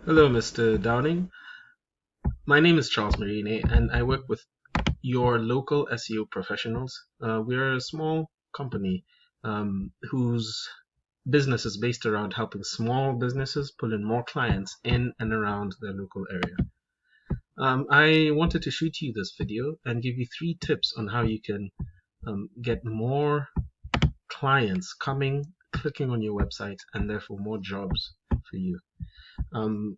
Hello, Mr. Downing. My name is Charles Marine, and I work with your local SEO professionals. We're a small company whose business is based around helping small businesses pull in more clients in and around their local area. I wanted to shoot you this video and give you 3 tips on how you can get more clients coming, clicking on your website, and therefore more jobs for you. Um,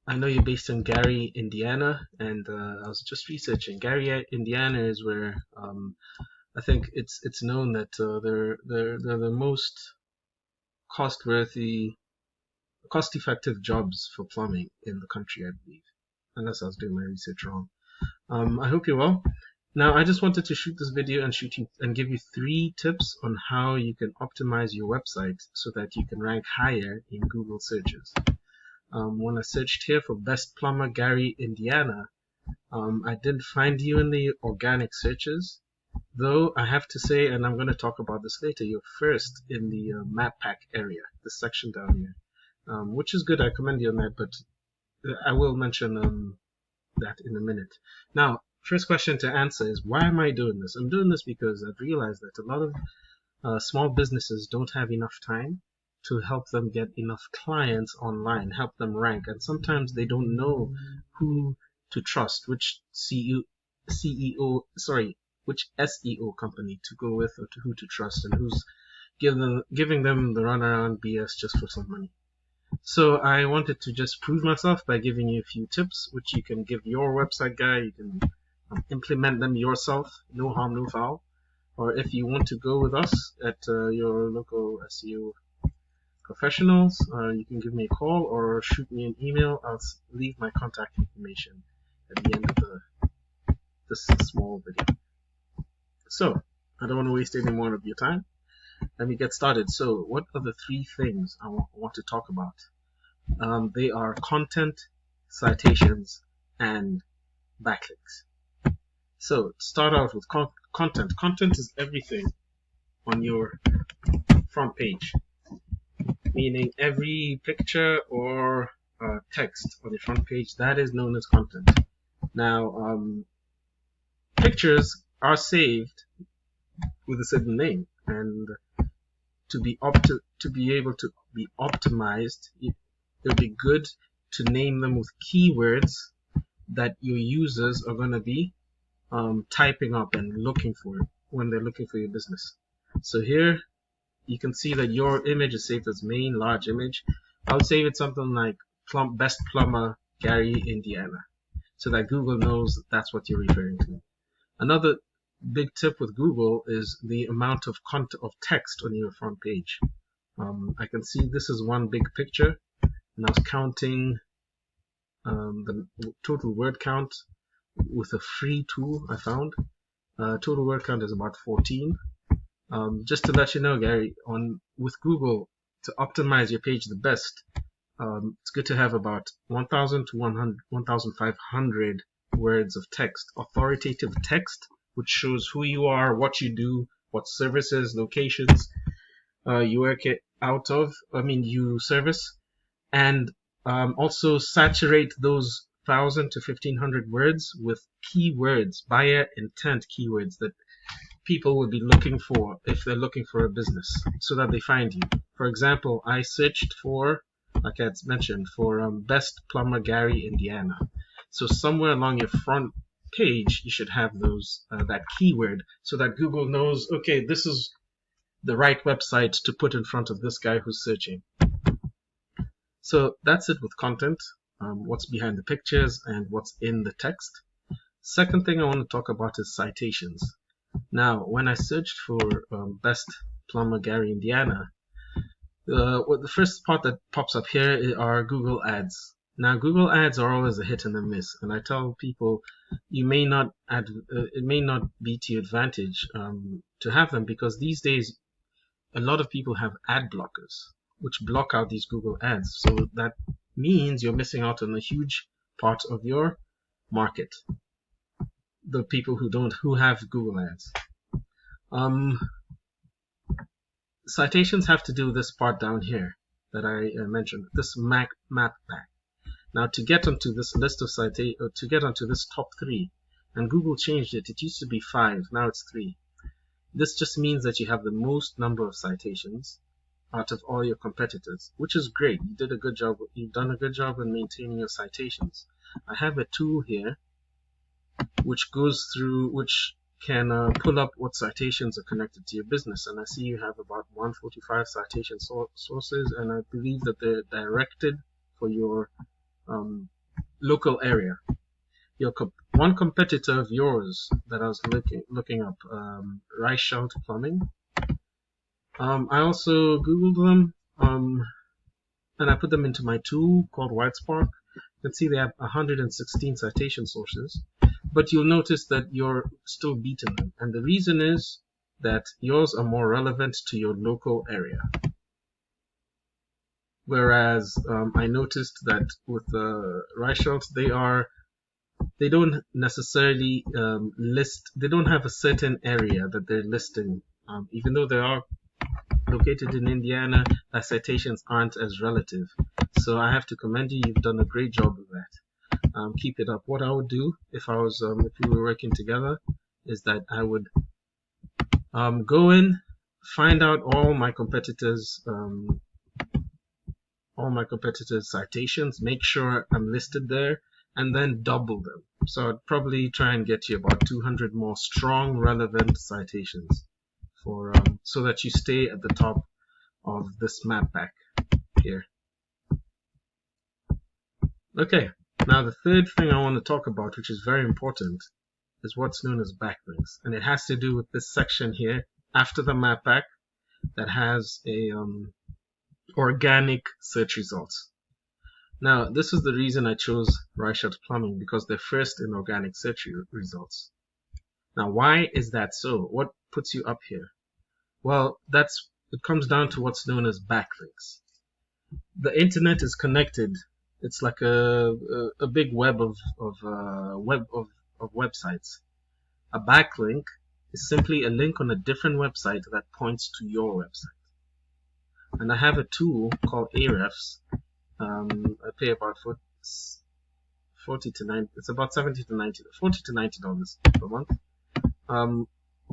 I know you're based in Gary, Indiana, and I was just researching. Gary, Indiana is where I think it's known that they're the most cost-worthy, cost-effective jobs for plumbing in the country, I believe, unless I was doing my research wrong. I hope you're well. Now, I just wanted to shoot this video and give you 3 tips on how you can optimize your website so that you can rank higher in Google searches. When I searched here for best plumber Gary, Indiana, I didn't find you in the organic searches, though I have to say, and I'm going to talk about this later, you're first in the map pack area, this section down here, which is good. I commend you on that, but I will mention that in a minute. Now, first question to answer is, why am I doing this? I'm doing this because I've realized that a lot of small businesses don't have enough time to help them get enough clients online, help them rank, and sometimes they don't know who to trust, which which SEO company to go with, or to who to trust, and who's giving them the runaround BS just for some money. So I wanted to just prove myself by giving you a few tips, which you can give your website guy. You can implement them yourself, no harm, no foul. Or if you want to go with us at your local SEO professionals, you can give me a call or shoot me an email. I'll leave my contact information at the end of this small video. So, I don't want to waste any more of your time. Let me get started. So, what are the 3 things I want to talk about? They are content, citations, and backlinks. So, start off with content. Content is everything on your front page, meaning every picture or text on the front page, that is known as content. Now, pictures are saved with a certain name, and to be able to be optimized, it would be good to name them with keywords that your users are going to be typing up and looking for when they're looking for your business. So here you can see that your image is saved as main large image. I would save it something like best plumber Gary, Indiana, so that Google knows that's what you're referring to. Another big tip with Google is the amount of content of text on your front page. I can see this is one big picture, and I was counting the total word count with a free tool I found. Total word count is about 14. Just to let you know, Gary, with Google, to optimize your page the best, it's good to have about 1,000 to 1,500 words of text, authoritative text, which shows who you are, what you do, what services, locations you work you service, and also saturate those 1,000 to 1,500 words with keywords, buyer intent keywords that people will be looking for if they're looking for a business, so that they find you. For example, I searched for, like I mentioned, for best plumber Gary, Indiana. So somewhere along your front page, you should have that keyword, so that Google knows, okay, this is the right website to put in front of this guy who's searching. So that's it with content, what's behind the pictures and what's in the text. Second thing I want to talk about is citations. Now, when I searched for best plumber Gary, Indiana, the first part that pops up here are Google ads. Now, Google ads are always a hit and a miss, and I tell people it may not be to your advantage to have them, because these days a lot of people have ad blockers which block out these Google ads. So that means you're missing out on a huge part of your market, the people who have Google ads. Citations have to do with this part down here that I mentioned, this map pack. Now to get onto this list of to get onto this top 3, and Google changed it. It used to be 5, now it's 3. This just means that you have the most number of citations out of all your competitors, which is great. You did a good job. You've done a good job in maintaining your citations. I have a tool here which goes through, which can pull up what citations are connected to your business, and I see you have about 145 citation sources, and I believe that they're directed for your local area. One competitor of yours that I was looking up, Reichelt Plumbing. I also Googled them, and I put them into my tool called WhiteSpark. You can see they have 116 citation sources, but you'll notice that you're still beating them, and the reason is that yours are more relevant to your local area. Whereas I noticed that with Reichelt, they don't necessarily they don't have a certain area that they're listing, even though they are located in Indiana, their citations aren't as relative. So I have to commend you. You've done a great job of that. Keep it up. What I would do if we were working together is that I would go in, find out all my competitors' citations, make sure I'm listed there, and then double them. So I'd probably try and get you about 200 more strong, relevant citations so that you stay at the top of this map pack here. Okay, now the third thing I want to talk about, which is very important, is what's known as backlinks, and it has to do with this section here after the map pack that has a organic search results. Now, this is the reason I chose Reichelt Plumbing, because they're first in organic search results. Now, why is that so? What puts you up here? Well, it comes down to what's known as backlinks. The internet is connected. It's like a big web of websites. A backlink is simply a link on a different website that points to your website. And I have a tool called Ahrefs. I pay about $40 to $90. It's about $70 to $90, $40 to $90 per month.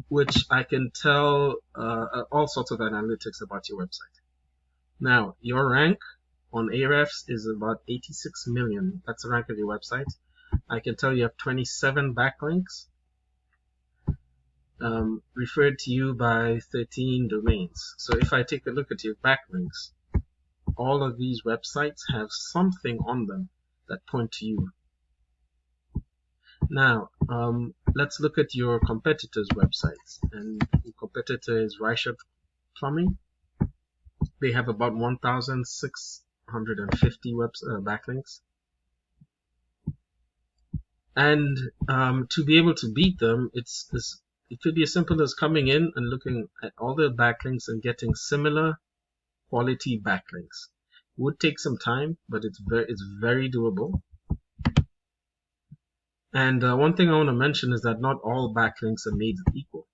Which I can tell all sorts of analytics about your website. Now, your rank on Ahrefs is about 86 million. That's the rank of your website. I can tell you have 27 backlinks referred to you by 13 domains. So if I take a look at your backlinks, all of these websites have something on them that point to you. Now, let's look at your competitors' websites. And your competitor is Reichelt Plumbing. They have about 1,650 backlinks. And to be able to beat them, it could be as simple as coming in and looking at all the backlinks and getting similar quality backlinks. It would take some time, but it's very doable. And one thing I want to mention is that not all backlinks are made equal.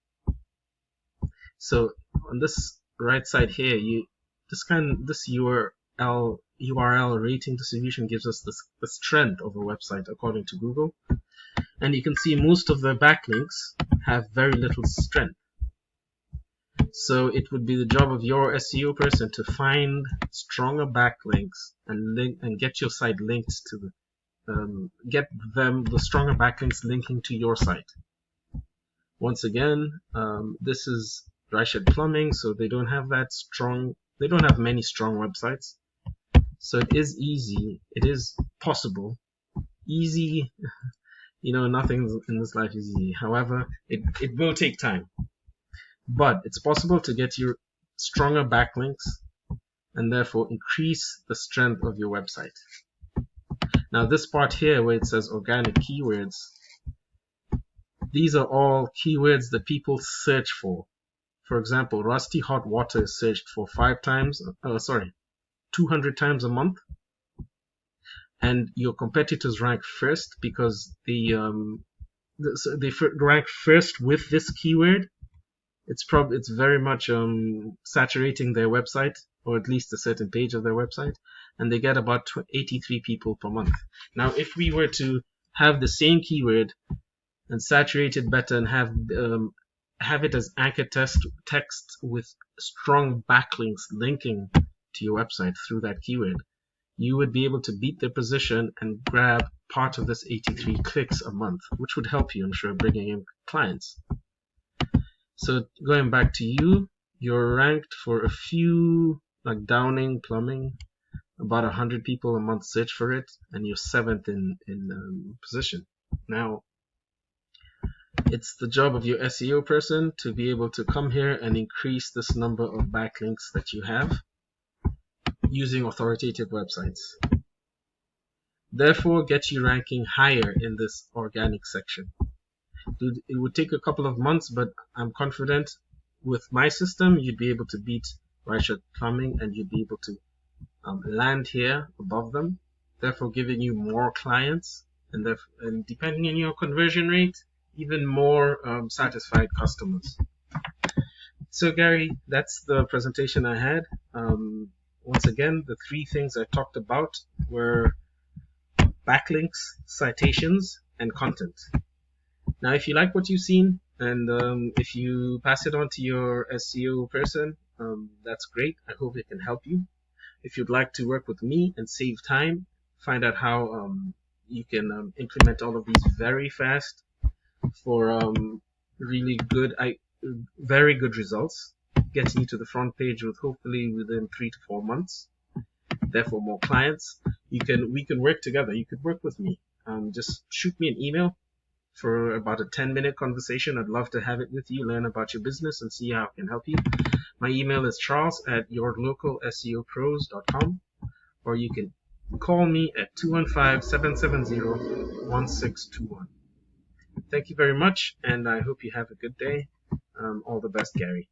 So on this right side here, this URL rating distribution gives us the strength of a website according to Google. And you can see most of the backlinks have very little strength. So it would be the job of your SEO person to find stronger backlinks and get your site linked to get them the stronger backlinks linking to your site. Once again, this is Reichelt Plumbing, so they don't have many strong websites. So it is easy. It is possible. Easy. Nothing in this life is easy. However, it will take time. But it's possible to get you stronger backlinks and therefore increase the strength of your website. Now this part here where it says organic keywords, these are all keywords that people search for. For example, rusty hot water is searched for 200 times a month. And your competitors rank first because they rank first with this keyword. It's very much saturating their website, or at least a certain page of their website. and they get about 83 people per month. Now, if we were to have the same keyword and saturate it better and have it as anchor text with strong backlinks linking to your website through that keyword, you would be able to beat their position and grab part of this 83 clicks a month, which would help you, I'm sure, bringing in clients. So going back to you, you're ranked for a few, like Downing Plumbing, about 100 people a month search for it, and you're 7th in position. Now, it's the job of your SEO person to be able to come here and increase this number of backlinks that you have using authoritative websites. Therefore, get you ranking higher in this organic section. It would take a couple of months, but I'm confident with my system, you'd be able to beat Reichert Plumbing and you'd be able to land here above them, therefore giving you more clients and depending on your conversion rate, even more satisfied customers. So Gary, that's the presentation I had. Once again, the 3 things I talked about were backlinks, citations, and content. Now, if you like what you've seen, and if you pass it on to your SEO person, that's great. I hope it can help you. If you'd like to work with me and save time, find out how you can implement all of these very fast for really good, very good results, getting you to the front page with hopefully within 3 to 4 months. Therefore, more clients. We can work together. You could work with me. Just shoot me an email for about a 10-minute conversation. I'd love to have it with you, learn about your business, and see how I can help you. My email is charles@yourlocalseopros.com, or you can call me at 215-770-1621. Thank you very much, and I hope you have a good day. All the best, Gary.